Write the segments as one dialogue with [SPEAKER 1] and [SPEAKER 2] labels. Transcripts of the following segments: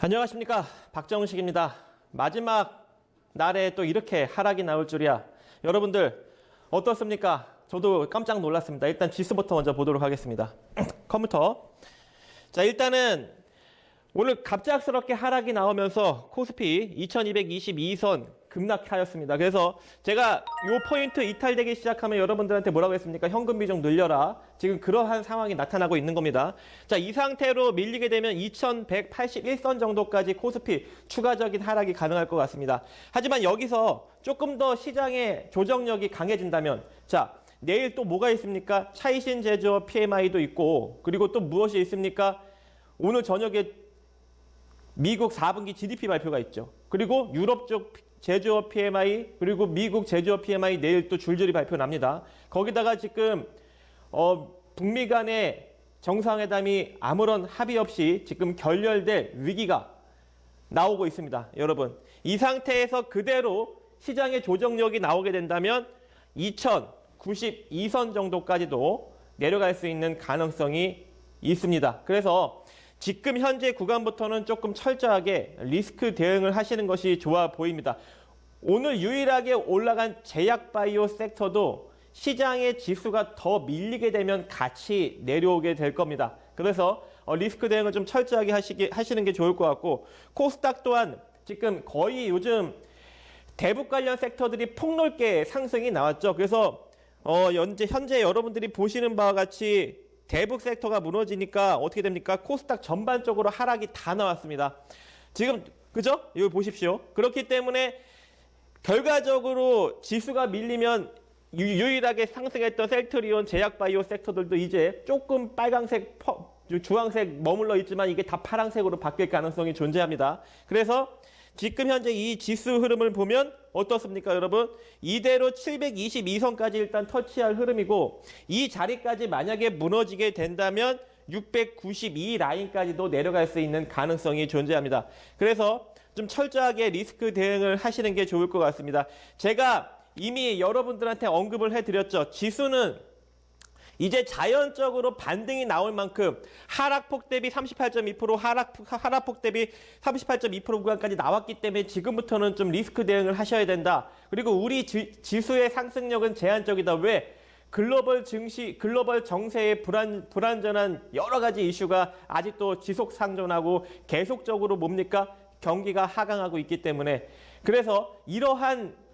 [SPEAKER 1] 안녕하십니까, 박정식입니다. 마지막 날에 또 이렇게 하락이 나올 줄이야. 여러분들 어떻습니까? 저도 깜짝 놀랐습니다. 일단 지수부터 먼저 보도록 하겠습니다. 컴퓨터. 자, 일단은 오늘 갑작스럽게 하락이 나오면서 코스피 2222선 급락하였습니다. 그래서 제가 요 포인트 이탈되기 시작하면 여러분들한테 뭐라고 했습니까? 현금 비중 늘려라. 지금 그러한 상황이 나타나고 있는 겁니다. 자, 이 상태로 밀리게 되면 2181선 정도까지 코스피 추가적인 하락이 가능할 것 같습니다. 하지만 여기서 조금 더 시장의 조정력이 강해진다면, 자, 내일 또 뭐가 있습니까? 차이신 제조업 PMI도 있고, 그리고 또 무엇이 있습니까? 오늘 저녁에 미국 4분기 GDP 발표가 있죠. 그리고 유럽 쪽 제조업 PMI, 그리고 미국 제조업 PMI 내일 또 줄줄이 발표 납니다. 거기다가 지금 북미 간의 정상회담이 아무런 합의 없이 지금 결렬될 위기가 나오고 있습니다. 여러분, 이 상태에서 그대로 시장의 조정력이 나오게 된다면 2092선 정도까지도 내려갈 수 있는 가능성이 있습니다. 그래서 지금 현재 구간부터는 조금 철저하게 리스크 대응을 하시는 것이 좋아 보입니다. 오늘 유일하게 올라간 제약바이오 섹터도 시장의 지수가 더 밀리게 되면 같이 내려오게 될 겁니다. 그래서 리스크 대응을 좀 철저하게 하시는 게 좋을 것 같고, 코스닥 또한 지금 거의 요즘 대북 관련 섹터들이 폭넓게 상승이 나왔죠. 그래서 현재 여러분들이 보시는 바와 같이 대북 섹터가 무너지니까 어떻게 됩니까? 코스닥 전반적으로 하락이 다 나왔습니다. 지금 그죠? 이거 보십시오. 그렇기 때문에 결과적으로 지수가 밀리면 유일하게 상승했던 셀트리온, 제약바이오 섹터들도 이제 조금 빨강색, 주황색 머물러 있지만 이게 다 파란색으로 바뀔 가능성이 존재합니다. 그래서 지금 현재 이 지수 흐름을 보면 어떻습니까, 여러분? 이대로 722선까지 일단 터치할 흐름이고, 이 자리까지 만약에 무너지게 된다면 692 라인까지도 내려갈 수 있는 가능성이 존재합니다. 그래서 좀 철저하게 리스크 대응을 하시는 게 좋을 것 같습니다. 제가 이미 여러분들한테 언급을 해드렸죠. 지수는 이제 자연적으로 반등이 나올 만큼 하락폭 대비 38.2%, 하락폭 대비 38.2% 구간까지 나왔기 때문에 지금부터는 좀 리스크 대응을 하셔야 된다. 그리고 우리 지수의 상승력은 제한적이다. 왜? 글로벌 정세의 불안전한 여러 가지 이슈가 아직도 지속 상존하고 계속적으로 뭡니까? 경기가 하강하고 있기 때문에. 그래서 이러한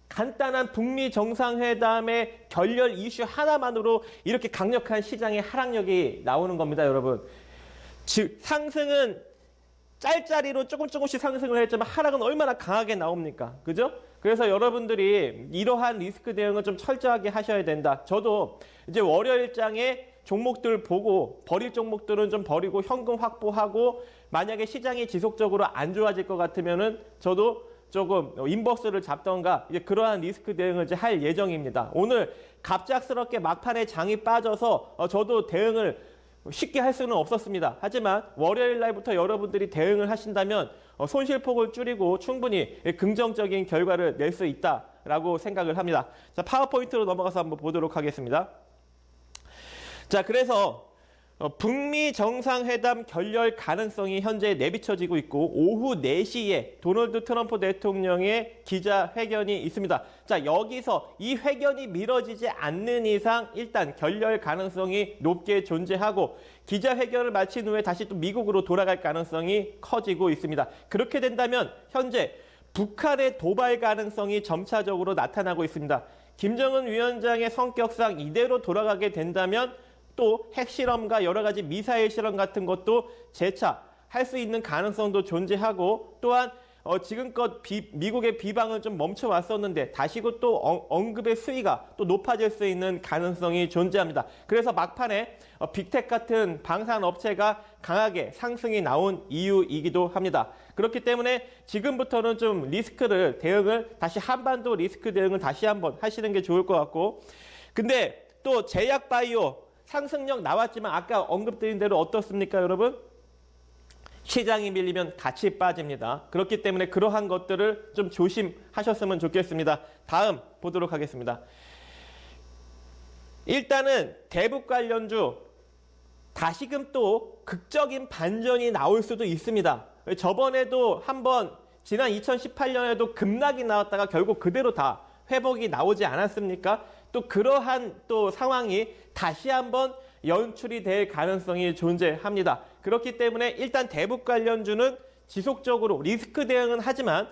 [SPEAKER 1] 간단한 북미 정상회담의 결렬 이슈 하나만으로 이렇게 강력한 시장의 하락력이 나오는 겁니다, 여러분. 즉, 상승은 짤짤이로 조금씩 상승을 했지만 하락은 얼마나 강하게 나옵니까? 그죠? 그래서 여러분들이 이러한 리스크 대응을 좀 철저하게 하셔야 된다. 저도 이제 월요일장에 종목들 보고 버릴 종목들은 좀 버리고 현금 확보하고, 만약에 시장이 지속적으로 안 좋아질 것 같으면은 저도 조금 인버스를 잡던가 이제 그러한 리스크 대응을 이제 할 예정입니다. 오늘 갑작스럽게 막판에 장이 빠져서 저도 대응을 쉽게 할 수는 없었습니다. 하지만 월요일 날부터 여러분들이 대응을 하신다면 손실폭을 줄이고 충분히 긍정적인 결과를 낼 수 있다라고 생각을 합니다. 자, 파워포인트로 넘어가서 한번 보도록 하겠습니다. 자, 그래서 북미 정상회담 결렬 가능성이 현재 내비쳐지고 있고, 오후 4시에 도널드 트럼프 대통령의 기자회견이 있습니다. 자, 여기서 이 회견이 미뤄지지 않는 이상 일단 결렬 가능성이 높게 존재하고, 기자회견을 마친 후에 다시 또 미국으로 돌아갈 가능성이 커지고 있습니다. 그렇게 된다면 현재 북한의 도발 가능성이 점차적으로 나타나고 있습니다. 김정은 위원장의 성격상 이대로 돌아가게 된다면 또 핵실험과 여러 가지 미사일 실험 같은 것도 재차 할 수 있는 가능성도 존재하고, 또한 지금껏 미국의 비방은 좀 멈춰왔었는데 다시고 또 언급의 수위가 또 높아질 수 있는 가능성이 존재합니다. 그래서 막판에 빅텍 같은 방산 업체가 강하게 상승이 나온 이유이기도 합니다. 그렇기 때문에 지금부터는 좀 대응을 다시 한반도 리스크 대응을 다시 한번 하시는 게 좋을 것 같고, 근데 또 제약바이오 상승력 나왔지만 아까 언급드린 대로 어떻습니까, 여러분? 시장이 밀리면 같이 빠집니다. 그렇기 때문에 그러한 것들을 좀 조심하셨으면 좋겠습니다. 다음 보도록 하겠습니다. 일단은 대북 관련주 다시금 또 극적인 반전이 나올 수도 있습니다. 저번에도 한번 지난 2018년에도 급락이 나왔다가 결국 그대로 다 회복이 나오지 않았습니까? 또 그러한 또 상황이 다시 한번 연출이 될 가능성이 존재합니다. 그렇기 때문에 일단 대북 관련주는 지속적으로 리스크 대응은 하지만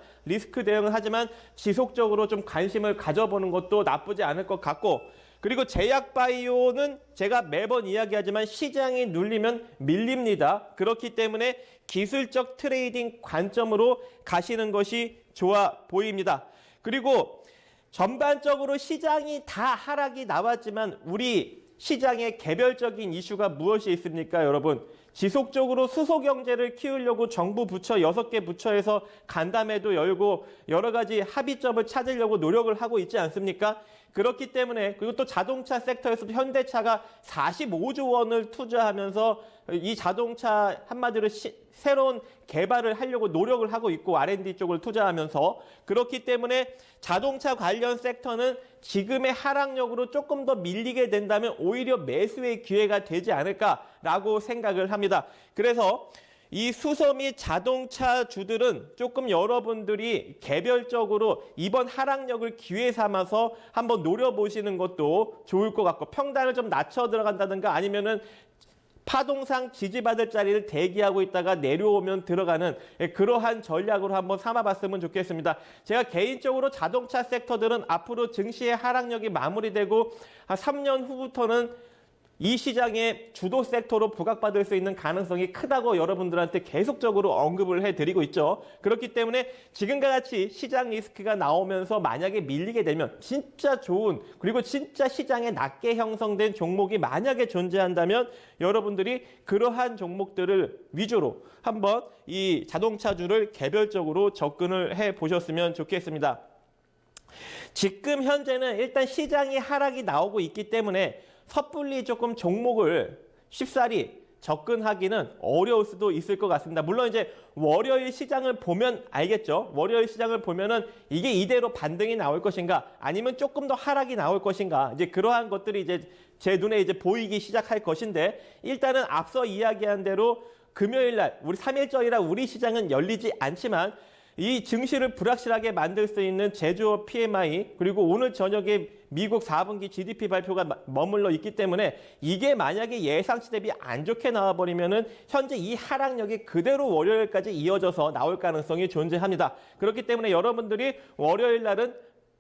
[SPEAKER 1] 지속적으로 좀 관심을 가져보는 것도 나쁘지 않을 것 같고, 그리고 제약바이오는 제가 매번 이야기하지만 시장이 눌리면 밀립니다. 그렇기 때문에 기술적 트레이딩 관점으로 가시는 것이 좋아 보입니다. 그리고 전반적으로 시장이 다 하락이 나왔지만 우리 시장의 개별적인 이슈가 무엇이 있습니까, 여러분? 지속적으로 수소경제를 키우려고 정부 부처 6개 부처에서 간담회도 열고 여러 가지 합의점을 찾으려고 노력을 하고 있지 않습니까? 그렇기 때문에, 그리고 또 자동차 섹터에서도 현대차가 45조 원을 투자하면서 이 자동차 한마디로 새로운 개발을 하려고 노력을 하고 있고 R&D 쪽을 투자하면서, 그렇기 때문에 자동차 관련 섹터는 지금의 하락력으로 조금 더 밀리게 된다면 오히려 매수의 기회가 되지 않을까라고 생각을 합니다. 그래서 이 수소 및 자동차 주들은 조금 여러분들이 개별적으로 이번 하락력을 기회 삼아서 한번 노려보시는 것도 좋을 것 같고, 평단을 좀 낮춰 들어간다든가 아니면은 파동상 지지받을 자리를 대기하고 있다가 내려오면 들어가는 그러한 전략으로 한번 삼아봤으면 좋겠습니다. 제가 개인적으로 자동차 섹터들은 앞으로 증시의 하락력이 마무리되고 한 3년 후부터는 이 시장의 주도 섹터로 부각받을 수 있는 가능성이 크다고 여러분들한테 계속적으로 언급을 해드리고 있죠. 그렇기 때문에 지금과 같이 시장 리스크가 나오면서 만약에 밀리게 되면 진짜 좋은, 그리고 진짜 시장에 낮게 형성된 종목이 만약에 존재한다면 여러분들이 그러한 종목들을 위주로 한번 이 자동차주를 개별적으로 접근을 해 보셨으면 좋겠습니다. 지금 현재는 일단 시장이 하락이 나오고 있기 때문에 섣불리 조금 종목을 쉽사리 접근하기는 어려울 수도 있을 것 같습니다. 물론 이제 월요일 시장을 보면 알겠죠. 월요일 시장을 보면은 이게 이대로 반등이 나올 것인가, 아니면 조금 더 하락이 나올 것인가, 이제 그러한 것들이 이제 제 눈에 이제 보이기 시작할 것인데, 일단은 앞서 이야기한 대로 금요일 날 우리 3일절이라 우리 시장은 열리지 않지만 이 증시를 불확실하게 만들 수 있는 제조업 PMI, 그리고 오늘 저녁에 미국 4분기 GDP 발표가 머물러 있기 때문에 이게 만약에 예상치 대비 안 좋게 나와버리면은 현재 이 하락력이 그대로 월요일까지 이어져서 나올 가능성이 존재합니다. 그렇기 때문에 여러분들이 월요일 날은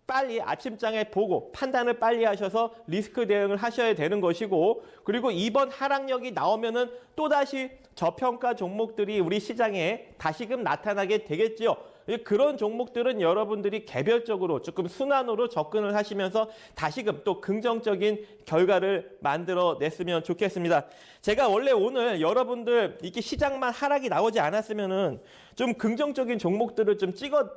[SPEAKER 1] 빨리 아침장에 보고 판단을 빨리 하셔서 리스크 대응을 하셔야 되는 것이고, 그리고 이번 하락력이 나오면은 또다시 저평가 종목들이 우리 시장에 다시금 나타나게 되겠지요. 그런 종목들은 여러분들이 개별적으로 조금 순환으로 접근을 하시면서 다시금 또 긍정적인 결과를 만들어냈으면 좋겠습니다. 제가 원래 오늘 여러분들 이렇게 시장만 하락이 나오지 않았으면은 좀 긍정적인 종목들을 좀 찍어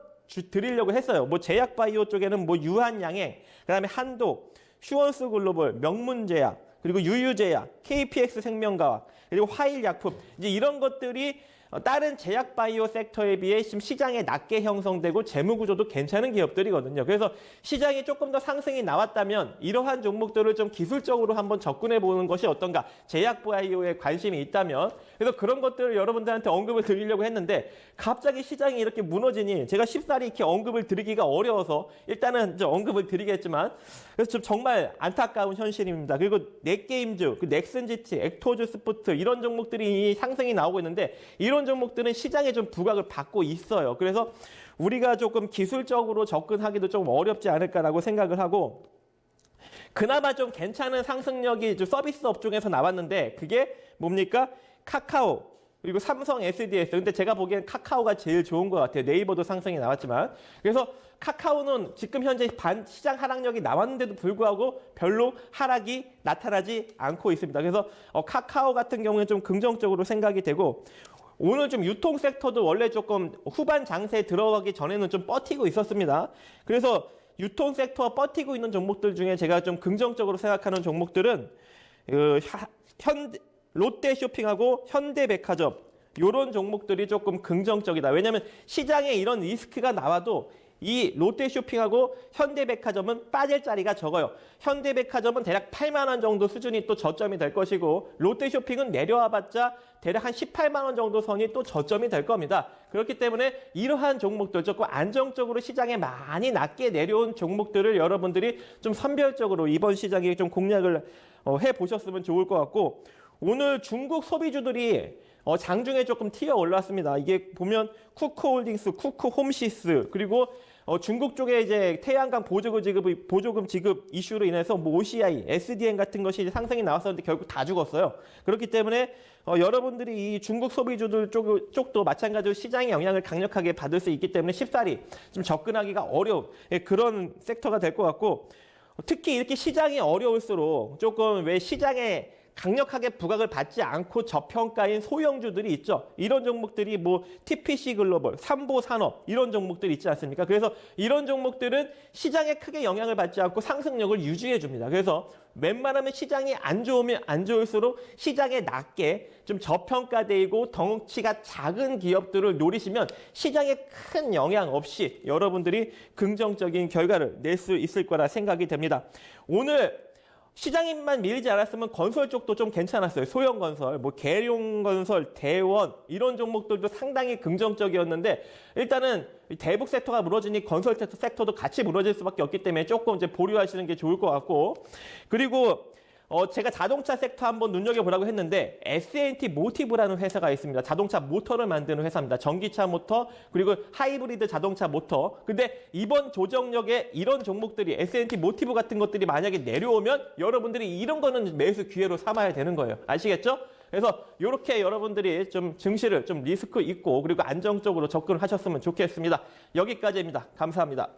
[SPEAKER 1] 드리려고 했어요. 뭐 제약바이오 쪽에는 뭐 유한양행, 그다음에 한독, 슈원스 글로벌, 명문제약, 그리고 유유제약, KPX 생명과학, 그리고 화일약품, 이제 이런 것들이 다른 제약바이오 섹터에 비해 지금 시장에 낮게 형성되고 재무구조도 괜찮은 기업들이거든요. 그래서 시장이 조금 더 상승이 나왔다면 이러한 종목들을 좀 기술적으로 한번 접근해 보는 것이 어떤가, 제약바이오에 관심이 있다면. 그래서 그런 것들을 여러분들한테 언급을 드리려고 했는데 갑자기 시장이 이렇게 무너지니 제가 쉽사리 이렇게 언급을 드리기가 어려워서 일단은 언급을 드리겠지만, 그래서 좀 정말 안타까운 현실입니다. 그리고 넷게임즈, 넥슨GT, 액토즈 스포트 이런 종목들이 상승이 나오고 있는데 이런 종목들은 시장에 좀 부각을 받고 있어요. 그래서 우리가 조금 기술적으로 접근하기도 좀 어렵지 않을까라고 생각을 하고, 그나마 좀 괜찮은 상승력이 좀 서비스 업종에서 나왔는데 그게 뭡니까? 카카오, 그리고 삼성 SDS. 근데 제가 보기엔 카카오가 제일 좋은 것 같아요. 네이버도 상승이 나왔지만. 그래서 카카오는 지금 현재 시장 하락력이 나왔는데도 불구하고 별로 하락이 나타나지 않고 있습니다. 그래서 카카오 같은 경우는 좀 긍정적으로 생각이 되고, 오늘 좀 유통 섹터도 원래 조금 후반 장세에 들어가기 전에는 좀 버티고 있었습니다. 그래서 유통 섹터가 버티고 있는 종목들 중에 제가 좀 긍정적으로 생각하는 종목들은 롯데쇼핑하고 현대백화점, 이런 종목들이 조금 긍정적이다. 왜냐하면 시장에 이런 리스크가 나와도 이 롯데쇼핑하고 현대백화점은 빠질 자리가 적어요. 현대백화점은 대략 8만 원 정도 수준이 또 저점이 될 것이고 롯데쇼핑은 내려와봤자 대략 한 18만 원 정도 선이 또 저점이 될 겁니다. 그렇기 때문에 이러한 종목들 조금 안정적으로 시장에 많이 낮게 내려온 종목들을 여러분들이 좀 선별적으로 이번 시장에 좀 공략을 해보셨으면 좋을 것 같고 오늘 중국 소비주들이 장중에 조금 튀어 올랐습니다. 이게 보면 쿠크홀딩스, 쿠크홈시스 그리고 중국 쪽에 이제 태양광 보조금 지급 이슈로 인해서 뭐 OCI, SDN 같은 것이 상승이 나왔었는데 결국 다 죽었어요. 그렇기 때문에 여러분들이 이 중국 소비주들 쪽도 마찬가지로 시장의 영향을 강력하게 받을 수 있기 때문에 쉽사리 좀 접근하기가 어려운 그런 섹터가 될 것 같고 특히 이렇게 시장이 어려울수록 조금 왜 시장에 강력하게 부각을 받지 않고 저평가인 소형주들이 있죠. 이런 종목들이 뭐 TPC 글로벌, 삼보산업 이런 종목들이 있지 않습니까? 그래서 이런 종목들은 시장에 크게 영향을 받지 않고 상승력을 유지해 줍니다. 그래서 웬만하면 시장이 안 좋으면 안 좋을수록 시장에 낮게 좀 저평가되고 덩치가 작은 기업들을 노리시면 시장에 큰 영향 없이 여러분들이 긍정적인 결과를 낼 수 있을 거라 생각이 됩니다. 오늘 시장인만 밀리지 않았으면 건설 쪽도 좀 괜찮았어요. 소형건설, 뭐 계룡건설, 대원 이런 종목들도 상당히 긍정적이었는데 일단은 대북 섹터가 무너지니 건설 섹터도 같이 무너질 수밖에 없기 때문에 조금 이제 보류하시는 게 좋을 것 같고 그리고 제가 자동차 섹터 한번 눈여겨보라고 했는데 S&T 모티브라는 회사가 있습니다. 자동차 모터를 만드는 회사입니다. 전기차 모터 그리고 하이브리드 자동차 모터. 근데 이번 조정력에 이런 종목들이 S&T 모티브 같은 것들이 만약에 내려오면 여러분들이 이런 거는 매수 기회로 삼아야 되는 거예요. 아시겠죠? 그래서 이렇게 여러분들이 좀 증시를 좀 리스크 있고 그리고 안정적으로 접근을 하셨으면 좋겠습니다. 여기까지입니다. 감사합니다.